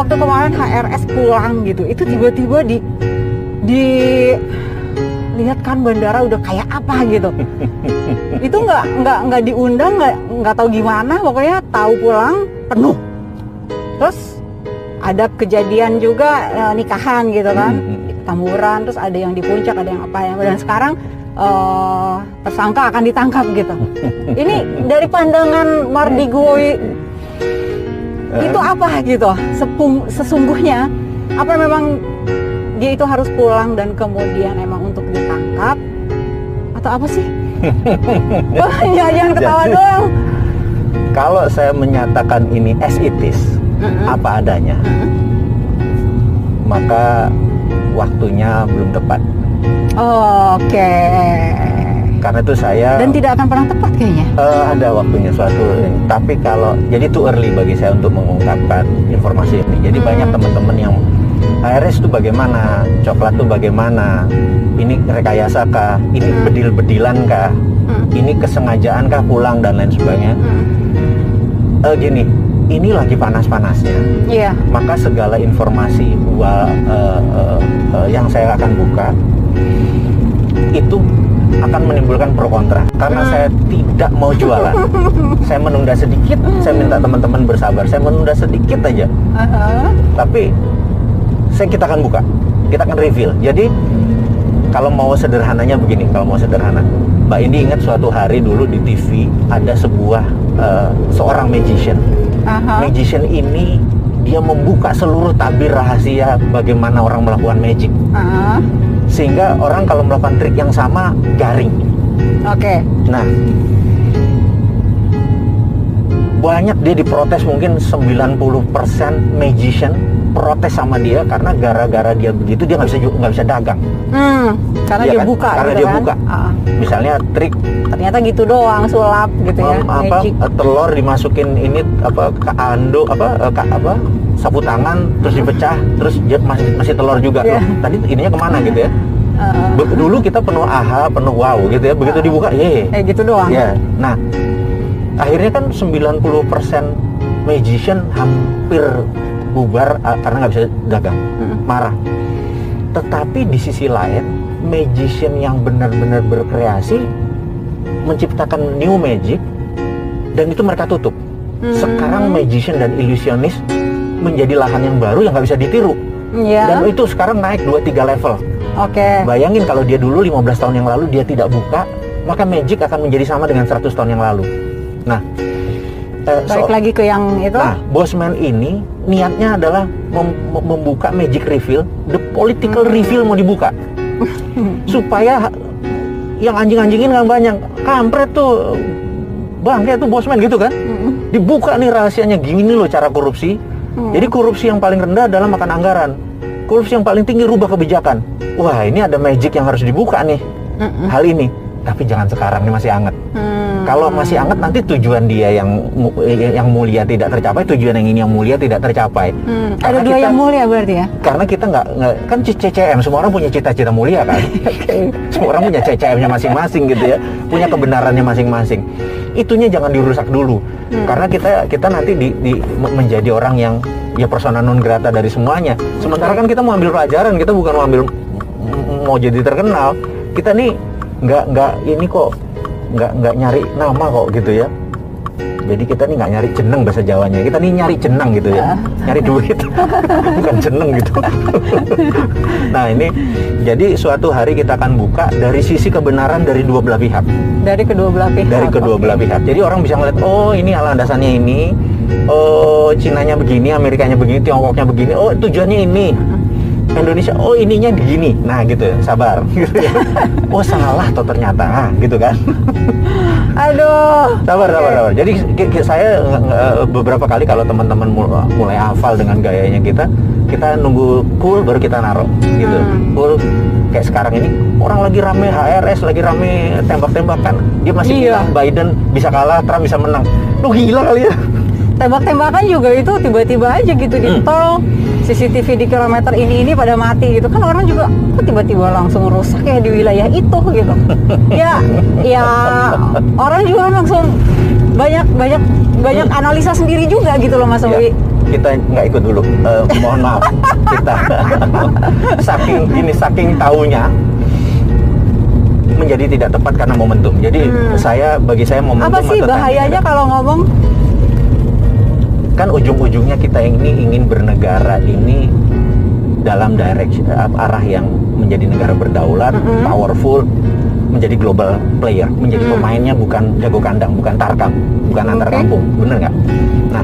waktu kemarin HRS pulang gitu, itu tiba-tiba lihat kan bandara udah kayak apa gitu. Itu nggak diundang, nggak tahu gimana, pokoknya tahu pulang penuh. Terus ada kejadian juga nikahan gitu kan, Tamburan, terus ada yang di puncak, ada yang apa ya, dan sekarang tersangka akan ditangkap gitu. Ini dari pandangan Mardigui itu apa gitu? Sesungguhnya apa memang dia itu harus pulang dan kemudian emang untuk ditangkap atau apa sih? Wah, jangan ketawa doang. Kalau saya menyatakan ini as it is, apa adanya, maka waktunya belum tepat. Oke. Karena itu saya dan tidak akan pernah tepat kayaknya. Ada waktunya suatu. Tapi kalau jadi too early bagi saya untuk mengungkapkan informasi ini. Jadi banyak teman-teman yang HRS itu bagaimana, coklat itu bagaimana, ini rekayasa kah, ini bedil-bedilan kah, ini kesengajaan kah pulang dan lain sebagainya. Gini, ini lagi panas-panasnya. Iya. Maka segala informasi yang saya akan buka itu akan menimbulkan pro kontra karena saya tidak mau jualan. Saya menunda sedikit, saya minta teman-teman bersabar. Saya menunda sedikit aja. Tapi kita akan buka, kita akan reveal. Jadi kalau mau sederhananya begini, kalau mau sederhana, Mbak Indi ingat suatu hari dulu di TV ada seorang magician. Magician ini dia membuka seluruh tabir rahasia bagaimana orang melakukan magic. Sehingga orang kalau melakukan trik yang sama garing. Oke. Nah, banyak dia diprotes, mungkin 90% magician protes sama dia karena gara-gara dia begitu dia nggak bisa dagang. Karena dia kan? buka. Karena gitu dia kan? buka. Misalnya trik ternyata gitu doang, sulap gitu ya. Magic. Telur dimasukin ini ke ando sapu tangan terus dipecah terus masih telur juga. Loh, tadi ininya kemana gitu ya. Dulu kita penuh penuh wow gitu ya, begitu dibuka gitu doang. Ya. Nah, akhirnya kan 90% magician hampir bubar karena nggak bisa dagang, marah. Tetapi di sisi lain, magician yang benar-benar berkreasi menciptakan new magic dan itu mereka tutup. Sekarang magician dan ilusionis menjadi lahan yang baru yang nggak bisa ditiru. Dan itu sekarang naik 2-3 level. Oke. Bayangin kalau dia dulu 15 tahun yang lalu dia tidak buka, maka magic akan menjadi sama dengan 100 tahun yang lalu. Nah, balik lagi ke yang itu. Nah, Bossman ini niatnya adalah membuka magic reveal, the political reveal mau dibuka. Supaya yang anjing-anjingin nggak banyak. Kampret tuh, bangke tuh Bossman gitu kan. Dibuka nih rahasianya, gini loh cara korupsi. Jadi korupsi yang paling rendah adalah makan anggaran. Korupsi yang paling tinggi rubah kebijakan. Wah, ini ada magic yang harus dibuka nih. Hal ini. Tapi jangan sekarang, ini masih hangat. Kalau masih hangat nanti tujuan dia yang mulia tidak tercapai, tujuan yang ini yang mulia tidak tercapai. Ada dua yang mulia berarti ya? Karena kita nggak kan CCM, semua orang punya cita-cita mulia kan. Semua orang punya CCM-nya masing-masing gitu ya, punya kebenarannya masing-masing. Itunya jangan dirusak dulu. Karena kita nanti menjadi orang yang ya persona non grata dari semuanya. Sementara kan kita mau ambil pelajaran, kita bukan mau jadi terkenal. Kita nih nggak nyari nama kok gitu ya. Jadi kita nih nggak nyari jeneng bahasa Jawanya, kita nih nyari jeneng gitu ya, nyari duit, bukan jeneng gitu. Nah ini, jadi suatu hari kita akan buka dari sisi kebenaran dari dua belah pihak. Dari kedua belah pihak. Dari kedua belah pihak. Jadi orang bisa ngeliat, oh ini landasannya ini, oh Cinanya begini, Amerikanya begini, Tiongkoknya begini, oh tujuannya ini. Indonesia, oh ininya begini, nah gitu, sabar, gitu ya. Oh salah toh ternyata, gitu kan? Aduh. Sabar. Jadi saya beberapa kali kalau teman-teman mulai hafal dengan gayanya kita nunggu cool baru kita naruh, gitu. Cool kayak sekarang ini orang lagi rame HRS, lagi rame tembak-tembakan, dia masih bilang Biden bisa kalah, Trump bisa menang. Lu gila kali ya? Tembak-tembakan juga itu tiba-tiba aja gitu di tol, CCTV di kilometer ini pada mati gitu kan, orang juga kok tiba-tiba langsung rusak ya di wilayah itu gitu. ya orang juga langsung banyak analisa sendiri juga gitu loh Mas Owi. kita nggak ikut dulu. Mohon maaf, kita saking taunya menjadi tidak tepat karena momentum. Jadi bagi saya momentum. Apa sih bahayanya kalau ngomong? Kan ujung-ujungnya kita ini ingin bernegara ini dalam arah yang menjadi negara berdaulat, powerful, menjadi global player, menjadi pemainnya bukan jago kandang, bukan tarkam, bukan antar kampung, bener nggak? Nah,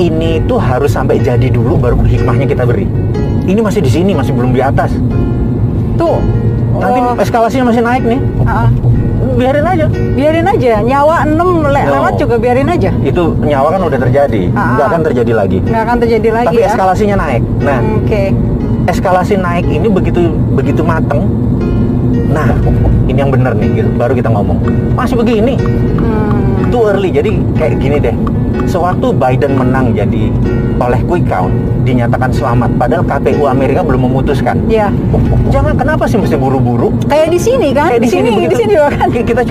ini tuh harus sampai jadi dulu baru hikmahnya kita beri. Ini masih di sini, masih belum di atas. Tuh, nanti eskalasinya masih naik nih. Biarin aja, nyawa 6 lewat juga biarin aja. Itu nyawa kan udah terjadi, nggak akan terjadi lagi. Tapi eskalasinya naik. Nah, eskalasi naik ini begitu mateng. Nah, ini yang bener nih, gitu. Baru kita ngomong. Masih begini, too early. Jadi kayak gini deh. Sewaktu Biden menang jadi oleh quick count, dinyatakan selamat, padahal KPU Amerika belum memutuskan. Iya. Jangan, kenapa sih mesti buru-buru? Kayak di sini kan? Kayak di sini juga kan? Kita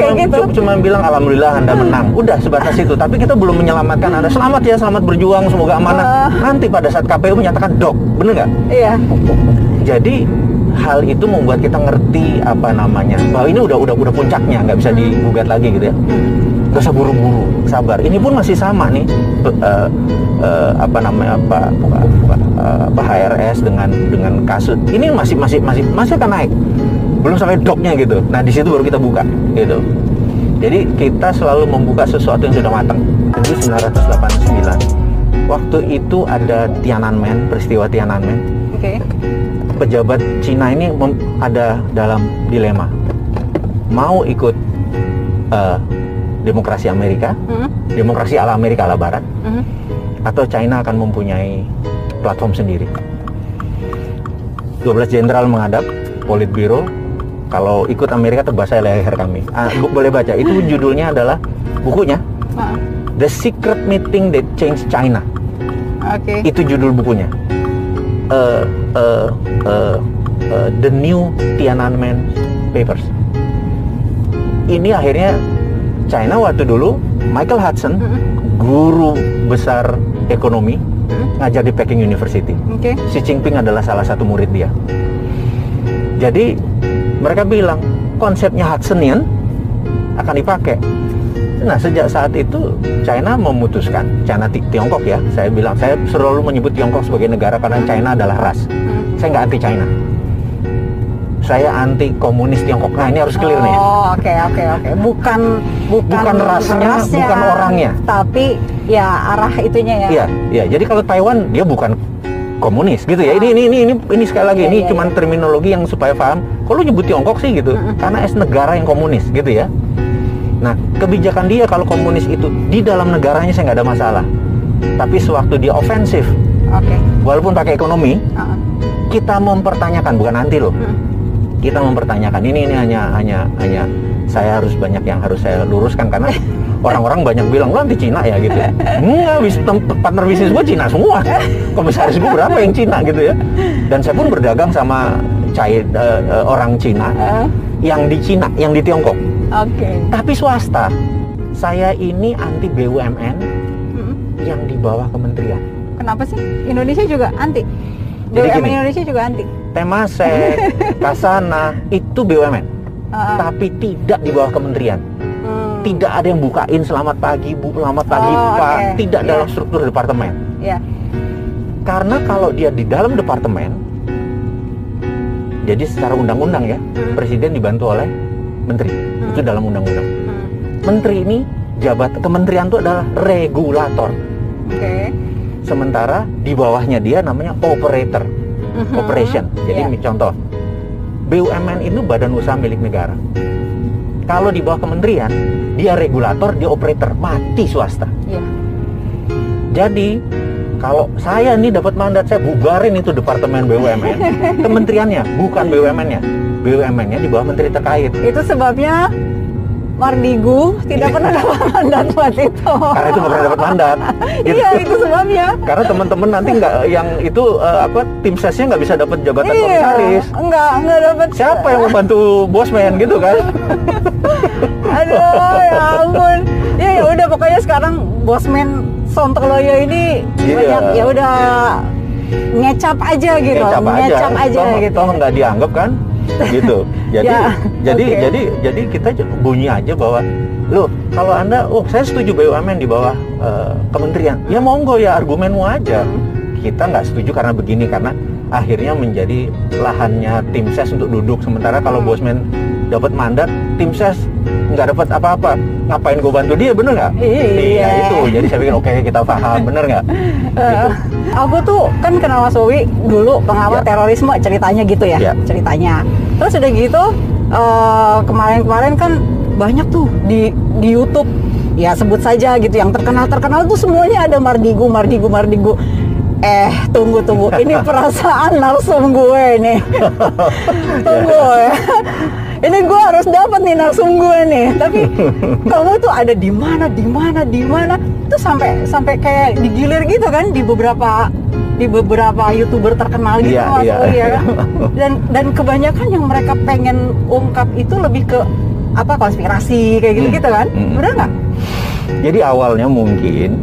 cuma bilang alhamdulillah Anda menang. Udah sebatas itu. Tapi kita belum menyelamatkan Anda. Selamat ya, selamat berjuang, semoga amanah. Nanti pada saat KPU menyatakan dok, bener nggak? Iya. Jadi hal itu membuat kita ngerti bahwa ini udah puncaknya, nggak bisa digugat lagi gitu ya. Gak usah buru-buru, sabar. Ini pun masih sama nih, HRS dengan kasus ini masih akan naik, belum sampai dognya gitu. Nah, di situ baru kita buka gitu. Jadi kita selalu membuka sesuatu yang sudah matang. 1989 waktu itu ada Tiananmen, peristiwa Tiananmen. Pejabat Cina ini ada dalam dilema, mau ikut demokrasi Amerika, demokrasi ala Amerika ala Barat, atau China akan mempunyai platform sendiri. 12 jenderal menghadap Politburo, kalau ikut Amerika terbasah leher kami. Boleh baca, itu judulnya adalah bukunya The Secret Meeting That Changed China. Itu judul bukunya. The New Tiananmen Papers. Ini akhirnya China waktu dulu, Michael Hudson, guru besar ekonomi, ngajar di Peking University. Xi Jinping adalah salah satu murid dia. Jadi mereka bilang konsepnya Hudsonian akan dipakai. Nah, sejak saat itu China memutuskan, Tiongkok ya, saya selalu menyebut Tiongkok sebagai negara karena China adalah ras. Saya nggak anti China, saya anti komunis Tiongkok. Nah, ini harus clear nih. Oke. Bukan rasnya, bukan orangnya, tapi ya arah itunya ya. Iya. Jadi kalau Taiwan dia bukan komunis gitu ya. Ini sekali lagi ini cuman terminologi yang supaya paham. Kalau nyebut Tiongkok sih gitu, karena negara yang komunis gitu ya. Nah, kebijakan dia kalau komunis itu di dalam negaranya saya nggak ada masalah. Tapi sewaktu dia ofensif, walaupun pakai ekonomi, kita mempertanyakan, bukan anti loh. Kita mempertanyakan ini hanya saya harus banyak yang harus saya luruskan karena orang-orang banyak bilang lo anti Cina ya gitu. Enggak, partner bisnis gue Cina semua. Komisaris gue berapa yang Cina gitu ya. Dan saya pun berdagang sama orang Cina yang di Cina, yang di Tiongkok. Tapi swasta. Saya ini anti BUMN yang di bawah kementerian. Kenapa sih? Indonesia juga anti. BUMN Indonesia juga anti. Temasek, Kasana itu BUMN, tapi tidak di bawah kementerian. Tidak ada yang bukain selamat pagi Bu, selamat pagi Pak. Tidak dalam struktur departemen. Karena kalau dia di dalam departemen, jadi secara undang-undang ya, presiden dibantu oleh menteri. Itu dalam undang-undang. Menteri ini kementerian itu adalah regulator. Sementara di bawahnya dia namanya operator. Operation. Jadi contoh, BUMN itu badan usaha milik negara. Kalau di bawah kementerian, dia regulator, dia operator, mati swasta. Jadi kalau saya nih dapat mandat, saya bubarin itu departemen BUMN, kementeriannya, bukan BUMN-nya. BUMN-nya di bawah menteri terkait. Itu sebabnya Mardigu tidak pernah dapat mandat buat itu. Karena itu nggak pernah dapat mandat. Gitu. Iya, itu sebabnya. Karena teman-teman nanti nggak, yang itu tim sesnya nggak bisa dapat jabatan komisaris. Nggak dapat. Siapa yang membantu bosman gitu kan? Aduh, ya ampun. Ya udah, pokoknya sekarang bosman Sontoloyo ini Iya. banyak ya udah ngecap aja gitu, Ngecap aja gitu. toh nggak dianggap kan gitu. Jadi Ya, jadi kita bunyi aja bahwa loh kalau Anda saya setuju BUMN di bawah kementerian, ya monggo ya, argumenmu aja. Kita nggak setuju karena begini, karena akhirnya menjadi lahannya tim ses untuk duduk, sementara kalau Bosman dapat mandat, tim ses nggak dapat apa-apa, ngapain gue bantu dia, bener nggak? Iya. Itu jadi saya pikir oke, kita paham, bener nggak? Gitu. Aku tuh kan kenal Mas Wowi dulu pengawal Ya. terorisme, ceritanya gitu ya, Ya. ceritanya. Terus udah gitu kemarin kan banyak tuh di YouTube, ya sebut saja gitu, yang terkenal tuh semuanya ada Mardigu. Tunggu, ini perasaan narsum gue nih. Tunggu ya. Ini gue harus dapat nih narsum gue nih. Tapi kamu tuh ada di mana? Itu sampai kayak digilir gitu kan di beberapa YouTuber terkenal gitu, Iya, Mas iya. Wowi, ya kan? Dan kebanyakan yang mereka pengen ungkap itu lebih ke apa, konspirasi kayak gitu kan? Bener nggak? Jadi awalnya mungkin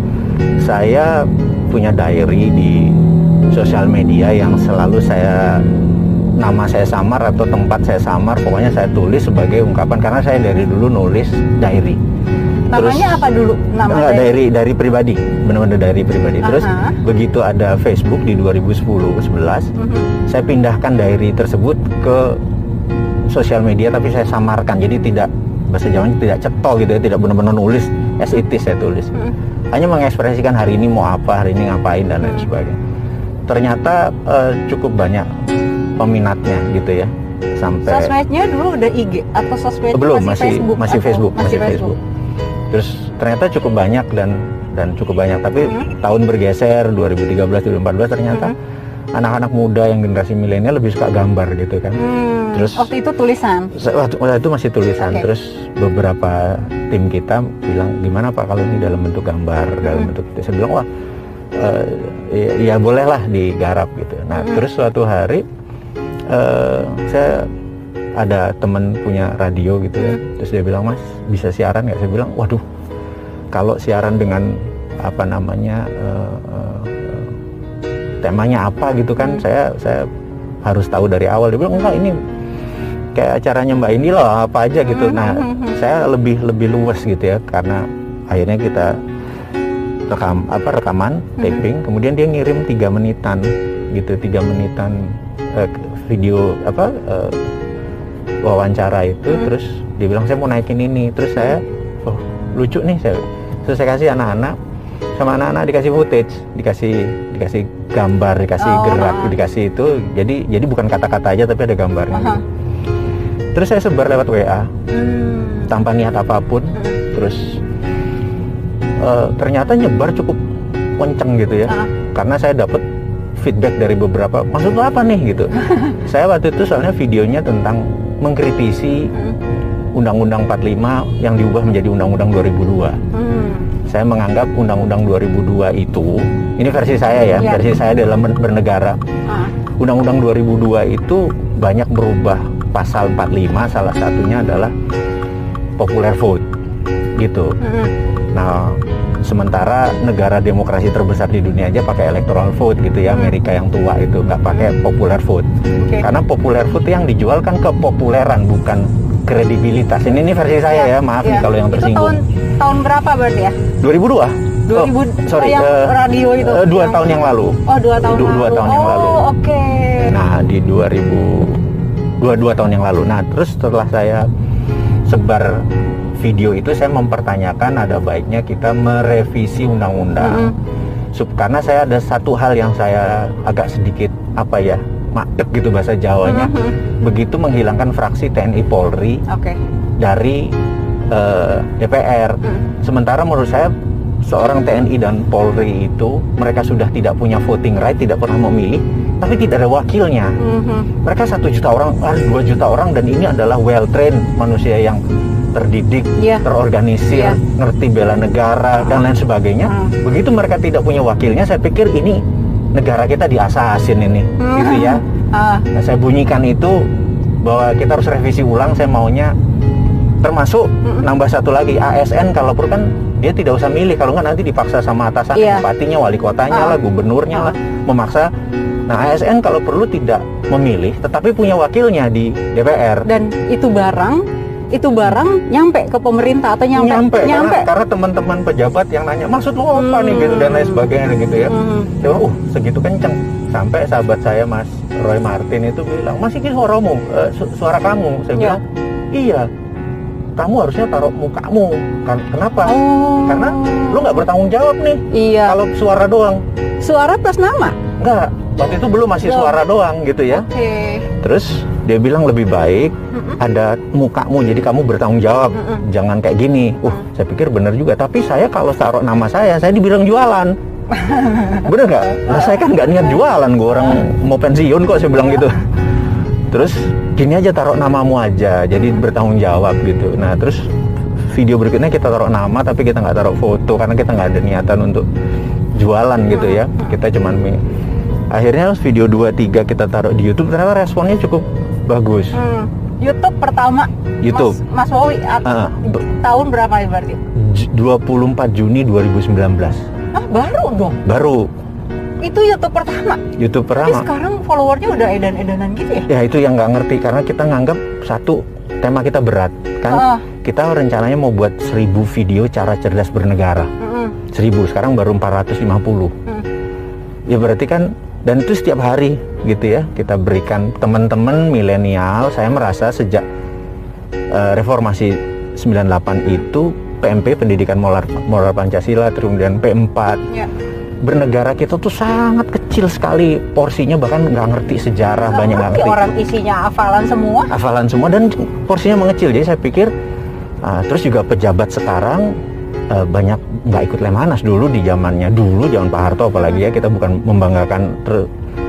saya punya diary di sosial media yang selalu nama saya samar atau tempat saya samar, pokoknya saya tulis sebagai ungkapan, karena saya dari dulu nulis diary. Namanya apa dulu? Enggak, diary pribadi, benar-benar diary pribadi. Terus Aha. begitu ada Facebook di 2010-11, saya pindahkan diary tersebut ke sosial media, tapi saya samarkan, jadi tidak, bahasa Jawanya tidak cetok gitu ya, tidak benar-benar nulis as it is, saya tulis. Hanya mengekspresikan hari ini mau apa, hari ini ngapain, dan lain sebagainya. Ternyata cukup banyak peminatnya gitu ya, sampai Sosmednya dulu udah IG atau sosmed belum, masih Facebook? masih Facebook. Terus ternyata cukup banyak dan cukup banyak, tapi tahun bergeser 2013-2014 ternyata anak-anak muda yang generasi milenial lebih suka gambar gitu kan. Terus waktu itu tulisan. waktu itu masih tulisan. Oke. Terus beberapa tim kita bilang, gimana Pak kalau ini dalam bentuk gambar, dalam bentuk, saya bilang wah ya bolehlah digarap gitu. Nah terus suatu hari saya ada teman punya radio gitu ya, terus dia bilang, Mas bisa siaran nggak? Saya bilang, waduh, kalau siaran dengan apa namanya temanya apa gitu kan, saya harus tahu dari awal. Dia bilang, enggak, ini kayak acaranya Mbak Indi loh, apa aja gitu. Nah saya lebih luas gitu ya, karena akhirnya kita rekaman taping, kemudian dia ngirim 3 menitan gitu, 3 menitan video wawancara itu. Terus dia bilang, saya mau naikin ini. Terus saya, oh lucu nih, terus saya kasih anak-anak, sama anak-anak dikasih footage, dikasih gambar, dikasih gerak, dikasih itu, jadi bukan kata-kata aja tapi ada gambarnya gitu. Terus saya sebar lewat WA tanpa niat apapun. Terus ternyata nyebar cukup kenceng gitu ya, karena saya dapat feedback dari beberapa, maksud lo apa nih gitu. Saya waktu itu soalnya videonya tentang mengkritisi Undang-Undang 45 yang diubah menjadi Undang-Undang 2002. Saya menganggap Undang-Undang 2002 itu, ini versi saya ya, versi saya dalam bernegara. Undang-Undang 2002 itu banyak berubah pasal 45, salah satunya adalah popular vote gitu. Nah, sementara negara demokrasi terbesar di dunia aja pakai electoral vote gitu ya, Amerika yang tua itu nggak pakai popular vote. Karena popular vote yang dijual kan kepopuleran, bukan kredibilitas. Ini versi saya ya, maaf nih kalau yang tersinggung. Itu tahun berapa berarti ya? 2002. 2000 sorry, yang radio itu. 2 tahun yang lalu. Oh, 2 tahun lalu. 2 tahun yang lalu. Oh, oke. Nah, di 2 tahun yang lalu. Nah, terus setelah saya sebar video itu, saya mempertanyakan ada baiknya kita merevisi undang-undang. Karena saya ada satu hal yang saya agak sedikit madep gitu bahasa Jawanya. Begitu menghilangkan fraksi TNI Polri dari DPR. Sementara menurut saya seorang TNI dan Polri itu mereka sudah tidak punya voting right, tidak pernah memilih, tapi tidak ada wakilnya. Mereka 1 juta orang, 2 juta orang, dan ini adalah well trained manusia yang terdidik, terorganisir, ngerti bela negara dan lain sebagainya. Begitu mereka tidak punya wakilnya, saya pikir ini negara kita diasasin ini, gitu ya. Nah, saya bunyikan itu bahwa kita harus revisi ulang. Saya maunya Termasuk nambah satu lagi, ASN kalau perlu kan dia tidak usah milih, kalau nggak nanti dipaksa sama atasan, bupatinya, wali kotanya lah, gubernurnya lah, memaksa. Nah, ASN kalau perlu tidak memilih, tetapi punya wakilnya di DPR. Dan itu barang nyampe ke pemerintah atau nyampe. Karena teman-teman pejabat yang nanya, maksud lu apa nih gitu dan lain sebagainya gitu ya. Dia bilang, segitu kenceng. Sampai sahabat saya Mas Roy Martin itu bilang, Mas ini suaramu, suara kamu. Saya bilang, iya. Kamu harusnya taruh mukamu. Kenapa? Karena lu nggak bertanggung jawab nih. Iya. Kalau suara doang. Suara plus nama? Enggak. Waktu itu belum, masih suara doang gitu ya. Oke. Terus dia bilang lebih baik ada mukamu, jadi kamu bertanggung jawab. Jangan kayak gini. Saya pikir bener juga. Tapi saya kalau taruh nama saya dibilang jualan. Bener nggak? Nah, saya kan nggak niat jualan. Gue orang mau pensiun kok, saya bilang gitu. Terus gini aja, taruh namamu aja, jadi bertanggung jawab gitu. Nah, terus video berikutnya kita taruh nama, tapi kita nggak taruh foto karena kita nggak ada niatan untuk jualan gitu ya. Kita cuman akhirnya video 2-3 kita taruh di YouTube, ternyata responnya cukup bagus. YouTube pertama YouTube Mas Wowi tahun berapa ya berarti? 24 Juni 2019. Baru dong? Baru. Itu YouTube pertama? YouTube Tapi pertama. sekarang followernya udah edan-edanan gitu ya? Ya itu yang nggak ngerti, karena kita nganggap satu, tema kita berat kan. Kita rencananya mau buat 1000 video cara cerdas bernegara. 1000, sekarang baru 450. Ya berarti kan, dan itu setiap hari gitu ya, kita berikan teman-teman milenial. Saya merasa sejak reformasi 98 itu, PMP, Pendidikan Moral Pancasila, kemudian P4, bernegara kita tuh sangat kecil sekali porsinya, bahkan nggak ngerti sejarah, banyak nggak ngerti. Orang isinya hafalan semua dan porsinya mengecil. Jadi saya pikir terus juga pejabat sekarang banyak nggak ikut Lemhanas. Dulu di zamannya zaman Pak Harto apalagi ya, kita bukan membanggakan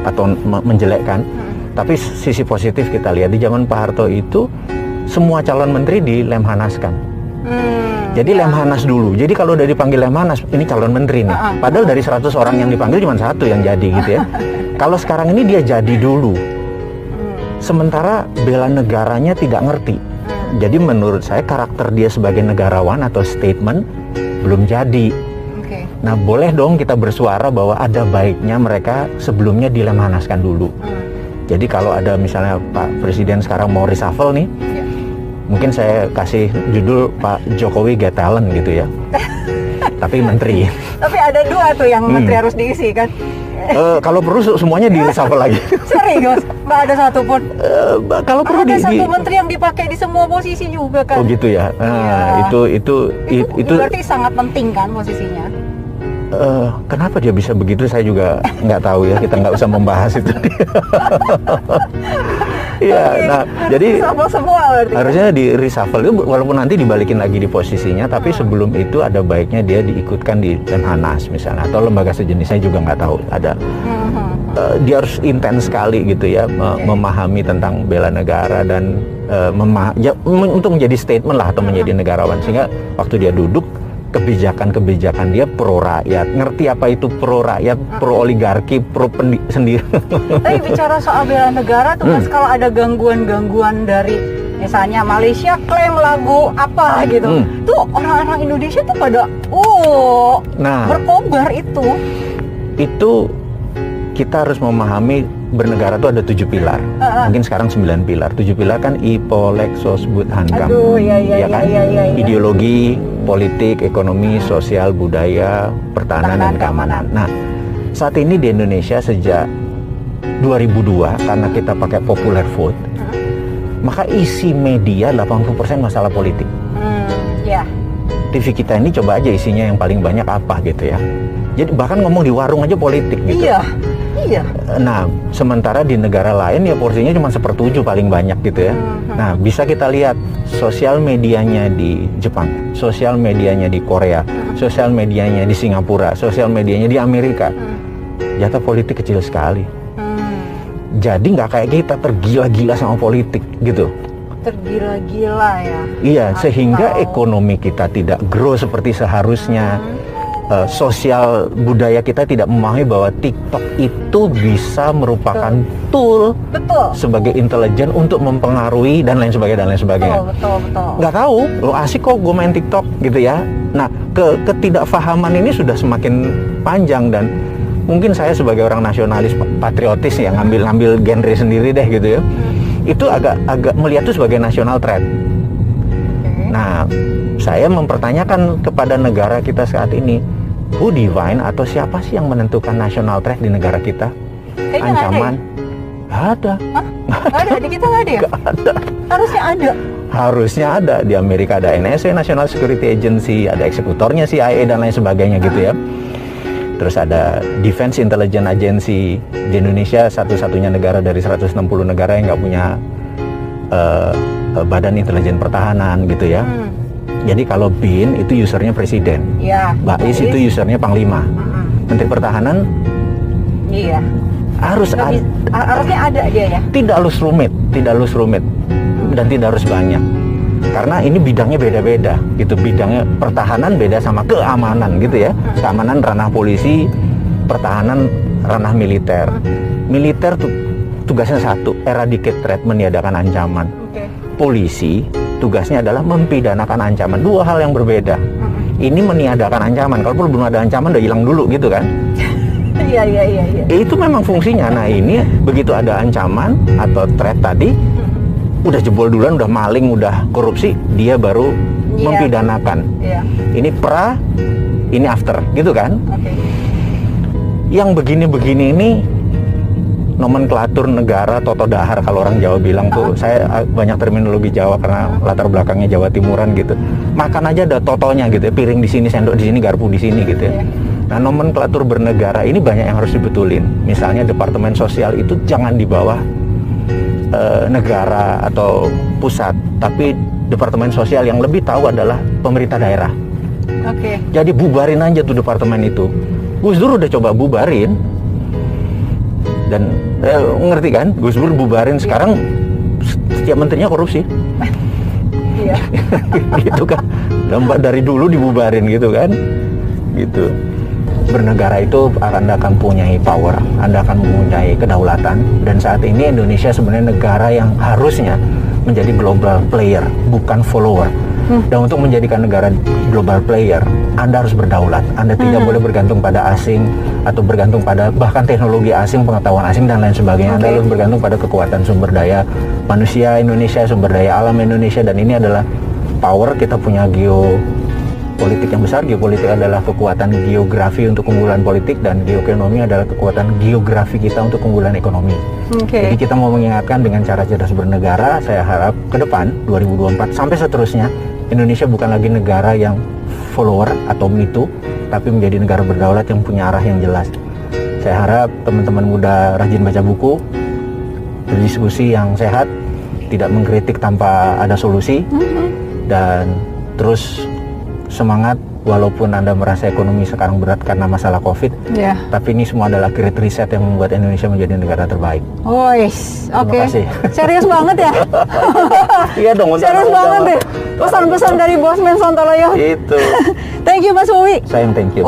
atau menjelekkan, tapi sisi positif kita lihat di zaman Pak Harto itu semua calon menteri di Lemhanaskan. Jadi Lemhanas dulu. Jadi kalau udah dipanggil Lemhanas, ini calon menteri nih. Padahal dari 100 orang yang dipanggil cuma 1 yang jadi gitu ya. Kalau sekarang ini dia jadi dulu. Sementara bela negaranya tidak ngerti. Jadi menurut saya karakter dia sebagai negarawan atau statement belum jadi. Nah, boleh dong kita bersuara bahwa ada baiknya mereka sebelumnya dilemhanaskan dulu. Jadi kalau ada misalnya Pak Presiden sekarang mau reshuffle nih, mungkin saya kasih judul Pak Jokowi Get Talent gitu ya. Tapi menteri. Tapi ada 2 tuh yang menteri harus diisi kan? Kalau perlu semuanya di reshuffle lagi. Serius? Nggak ada satupun? Kalau perlu ada satu menteri yang dipakai di semua posisi juga kan? Oh gitu ya. Nah, itu berarti sangat penting kan posisinya? Kenapa dia bisa begitu saya juga nggak tahu ya, kita nggak usah membahas itu. Iya, nah jadi harusnya di reshuffle itu, walaupun nanti dibalikin lagi di posisinya, tapi sebelum itu ada baiknya dia diikutkan di Lemhanas misalnya, atau lembaga sejenisnya, juga nggak tahu ada. Dia harus intens sekali gitu ya, memahami tentang bela negara dan untuk menjadi statement lah atau menjadi negarawan, sehingga waktu dia duduk kebijakan dia pro rakyat, ngerti apa itu pro rakyat, pro oligarki, pro sendiri. Tapi bicara soal bela negara tuh Mas, kalau ada gangguan dari misalnya Malaysia klaim lagu apa gitu, tuh orang-orang Indonesia tuh pada berkobar itu. Itu kita harus memahami bernegara tuh ada 7 pilar. Mungkin sekarang 9 pilar. 7 pilar kan IPO, Lexos, Hankam. Ya kan? Ideologi, politik, ekonomi, sosial, budaya, pertahanan dan keamanan. Nah, saat ini di Indonesia sejak 2002 karena kita pakai popular vote, maka isi media 80% masalah politik. TV kita ini coba aja isinya yang paling banyak apa gitu ya. Jadi bahkan ngomong di warung aja politik gitu. Iya. Nah, sementara di negara lain ya porsinya cuma 1/7 paling banyak gitu ya. Nah, bisa kita lihat sosial medianya di Jepang, sosial medianya di Korea, sosial medianya di Singapura, sosial medianya di Amerika. Jatah politik kecil sekali. Jadi nggak kayak kita tergila-gila sama politik gitu. Tergila-gila ya. Iya, sehingga ekonomi kita tidak grow seperti seharusnya. sosial budaya kita tidak memahami bahwa TikTok itu bisa merupakan tool Betul. sebagai intelijen untuk mempengaruhi dan lain sebagainya. Betul. Nggak tahu, lo asik kok gue main TikTok gitu ya. Nah, ketidakfahaman ini sudah semakin panjang dan mungkin saya sebagai orang nasionalis patriotis ya ngambil genre sendiri deh gitu ya. Itu agak melihat itu sebagai national threat. Nah, saya mempertanyakan kepada negara kita saat ini, who define atau siapa sih yang menentukan national threat di negara kita? Kayaknya Ancaman? Nggak ada. Hah? Nggak ada, di kita nggak ada ya? Nggak ada. Harusnya ada. Harusnya ada. Di Amerika ada NSA, National Security Agency, ada eksekutornya CIA dan lain sebagainya gitu ya. Terus ada Defense Intelligence Agency. Di Indonesia satu-satunya negara dari 160 negara yang nggak punya badan intelijen pertahanan gitu ya. Jadi kalau BIN itu usernya presiden, Iya. BAIS itu usernya panglima, Menteri Pertahanan Iya. harusnya ada dia ya. tidak harus rumit dan tidak harus banyak. Karena ini bidangnya beda-beda gitu, bidangnya pertahanan beda sama keamanan gitu ya. Keamanan ranah polisi, pertahanan ranah militer. Militer tugasnya satu, eradicate threat, meniadakan ancaman. Polisi tugasnya adalah mempidanakan ancaman, dua hal yang berbeda. Ini meniadakan ancaman, kalau belum ada ancaman udah hilang dulu gitu kan. Iya. Itu memang fungsinya. Nah ini begitu ada ancaman atau threat tadi, udah jebol duluan, udah maling, udah korupsi, dia baru mempidanakan. Ini pra, ini after gitu kan. Yang begini-begini ini nomenklatur negara toto dahar kalau orang Jawa bilang tuh. Saya banyak terminologi Jawa karena latar belakangnya Jawa Timuran gitu. Makan aja ada totonya gitu ya, piring di sini, sendok di sini, garpu di sini gitu ya. Nah, nomenklatur bernegara ini banyak yang harus dibetulin. Misalnya Departemen Sosial itu jangan di bawah negara atau pusat, tapi Departemen Sosial yang lebih tahu adalah pemerintah daerah. Jadi bubarin aja tuh departemen itu. Gus Dur udah coba bubarin dan ngerti kan, Gus Dur bubarin. Sekarang setiap menterinya korupsi. Gitu kan, lembar dari dulu dibubarin gitu kan, gitu. Bernegara itu Anda akan punyai power, Anda akan mempunyai kedaulatan, dan saat ini Indonesia sebenarnya negara yang harusnya menjadi global player, bukan follower. Dan untuk menjadikan negara global player, Anda harus berdaulat. Anda tidak boleh bergantung pada asing atau bergantung pada bahkan teknologi asing, pengetahuan asing dan lain sebagainya. Anda harus bergantung pada kekuatan sumber daya manusia Indonesia, sumber daya alam Indonesia, dan ini adalah power. Kita punya geopolitik yang besar. Geopolitik adalah kekuatan geografi untuk keunggulan politik, dan geoekonomi adalah kekuatan geografi kita untuk keunggulan ekonomi. Jadi kita mau mengingatkan dengan cara cerdas bernegara. Saya harap ke depan 2024 sampai seterusnya Indonesia bukan lagi negara yang follower atau mitu, tapi menjadi negara berdaulat yang punya arah yang jelas. Saya harap teman-teman muda rajin baca buku, berdiskusi yang sehat, tidak mengkritik tanpa ada solusi, dan terus semangat walaupun Anda merasa ekonomi sekarang berat karena masalah COVID. Tapi ini semua adalah great reset yang membuat Indonesia menjadi negara terbaik. Terima kasih. Serius banget ya? Iya dong. Serius banget deh. Pesan-pesan dari Bosman Sontoloyo. Itu. Thank you Mas Wowi. Sayang, thank you.